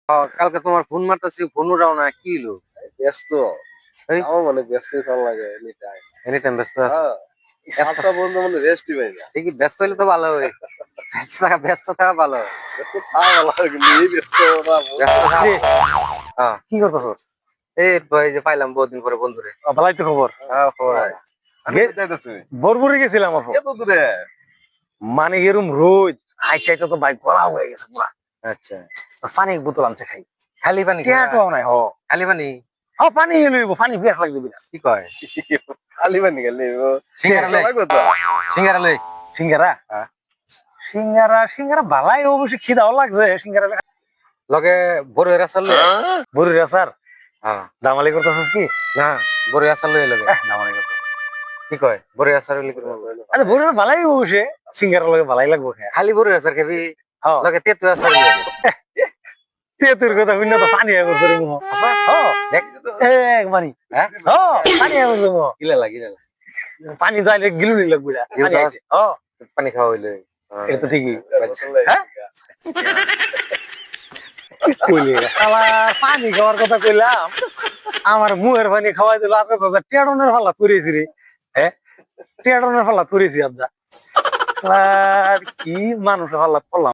কালকে তোমার phone মারতেছি, phone উঠাও না, কি হলো? ব্যস্ত। এই আমার মানে ব্যস্তই ভালো লাগে এনি টাইম। এনি টাইম ব্যস্ত আছো? হ্যাঁ, সাতটা পর্যন্ত মানে রেস্টই পাই না। ঠিকই, ব্যস্ত হইলে তো ভালো হয়। ব্যস্ত থাকা ভালো। ব্যস্ত থাকা ভালো লাগে, কিন্তু এই ব্যস্ততা ব্যস্ত থাকা রে, হ্যাঁ। কি করতেছস? এই ভাই যে পাইলাম বহুদিন পরে বন্ধুরে। ভালাই তো খবর। হ্যাঁ, খবর ভাই, আছে। আমি গে- তো যাইতাছি। বরবরি গেছিলাম আপু। এত দূরে? মানে এরম রোদ আইটাইতে তো বাইক গলা হয়ে গেছে পুরা। আচ্ছা, পানি বোতল আনছে খাই। খালি পানি টিয়াটাও নাই হ। খালি পানি পানি লইব, পানি পিয়াস লাগবে বিরা। কি কয়? খালি পানি গেলে সিঙ্গারা লই, লাগবে তো। সিঙ্গারা লই। সিঙ্গারা? হ্যাঁ। সিঙ্গারা বালাই অবশ্যই খিদাও লাগছে সিঙ্গারা। লগে বড় রাসাল লই। বরুর আচার হ্যাঁ, দামালি করতেছস কি? না, বড় রাসাল লই লগে। দামালি করতেছস। কি কয়? বড় রাসাল লই করব। আচ্ছা বরুর বালাই অবশ্যই সিঙ্গারা লগে বালাই লাগবো খায়। খালি বড় রাসাল খাবি, হ্যাঁ। লগে তেতু রাসাল লই। তেতুর কথা শুনে তো পানি আগে করে মুহ। হ্যাঁ। দেখ, এক মানি। হ্যাঁ, পানি আগে করে মুহ। গিলা। পানি দাইলে গিলুনি লাগবে না। গিল পানি চাস? আইছে। হ্যাঁ। পানি খাওয়া হইলে। এটা তো ঠিকই। হ্যাঁ? কইলে শালা পানি খাওয়ার কথা কইলাম, আমার মুহের পানি খাওয়াই দিল। আজকে তো টেডনের ফালা পুরেছি রে। হ্যাঁ, টেডনের ফালা পুরেছি আজ। কি মানুষ ফালা পড়লাম।